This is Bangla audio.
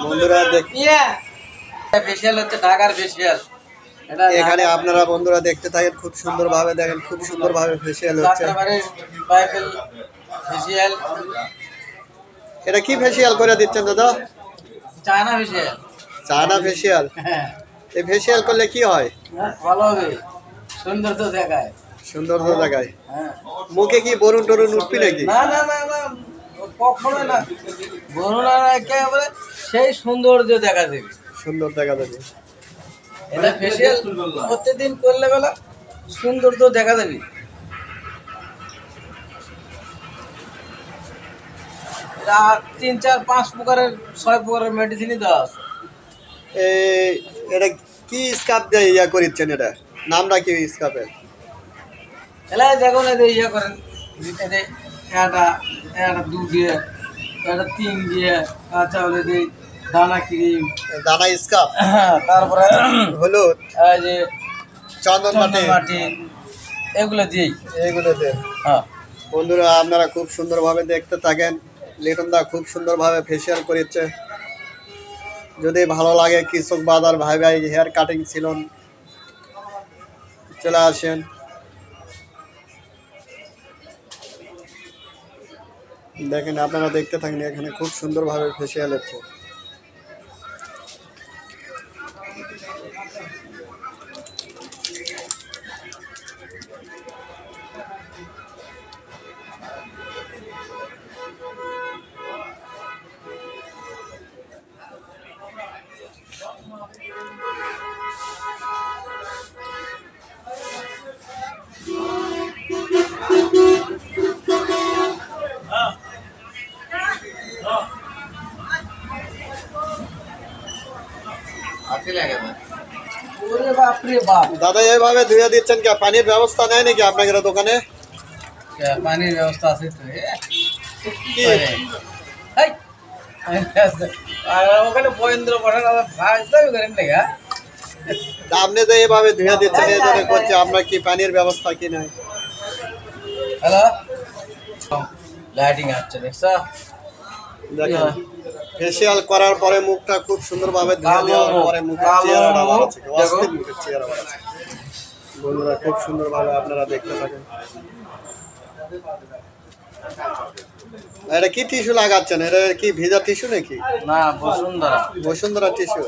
বন্ধুরা ফেসিয়াল হচ্ছে ঢাকার ফেসিয়াল। এখানে আপনারা বন্ধুরা দেখতে থাকেন, খুব সুন্দরভাবে দেখেন, খুব সুন্দরভাবে ফেসিয়াল হচ্ছে। ফেসিয়াল এটা কি ফেসিয়াল করে দিচ্ছেন দাদা? China facial. China facial. এই ফেসিয়াল করলে কি হয়? ভালো হবে, সুন্দর তো দেখায়। সুন্দর তো দেখায়। মুখে কি বরুণ টরুণ উঠবি নাকি? না না না না, কখনো না। বরুণ আর একেবারে সেই সৌন্দর্য দেখা দেবে। সুন্দর দেখা যাবে। এটা ফেসিয়াল প্রত্যেকদিন করলে বেলা সৌন্দর্য দেখা দেবে। এটা 3 4 5 প্রকারের 6 প্রকারের মেডিসিনই দেওয়া আছে। এটা কি স্কাপ দিয়ে ইয়া করিচ্ছেন? এটা নামটা কি স্কাপের? এলাই দেখুন, এই যে ইয়ে করেন, এটা এটা 2 দিয়ে, এটা 3 দিয়ে, আচ্ছা হলে যে দানা ক্রিম, দানা স্কাপ, তারপরে হলুদ, এই যে চন্দন মাটি, এগুলো দিই। এগুলো দেন। হ্যাঁ বন্ধুরা আপনারা খুব সুন্দরভাবে দেখতে থাকেন। লিটন দা খুব সুন্দরভাবে ফেসিয়াল করেছে। যদি ভালো লাগে কৃষক বাজার ভাই হেয়ার কাটিং ছিলেন, চলে আসেন। দেখেন আপনারা দেখতে থাকেন, এখানে খুব সুন্দরভাবে ফেসিয়াল হচ্ছে। ওরে বাপ রে বাপ। দাদা এইভাবে ধুয়ে দিচ্ছেন কি? পানির ব্যবস্থা নেই নাকি আপনাদের দোকানে? পানির ব্যবস্থা আছে তো? কি ওখানে বয়েন্দ্র বসার করেন না। আপনি তো এইভাবে ধুয়ে দিচ্ছেন, এই জন্য করছে। আপনার কি পানির ব্যবস্থা কি নাই? হ্যালো, লাইটিং আসছে দেখছো? দেখেন ফেসিয়াল করার পরে মুখটা খুব সুন্দরভাবে ধুয়ে দেওয়ার পরে মুখের চেহারাটা বাড়াচ্ছে, অস্থির মুখের চেহারা বাড়াচ্ছে। বন্ধুরা খুব সুন্দরভাবে আপনারা দেখতে থাকেন। এটা কি টিস্যু লাগাচ্ছেন? এটা কি ভিজা টিস্যু নাকি? না, বসুন্ধরা। বসুন্ধরা টিস্যু।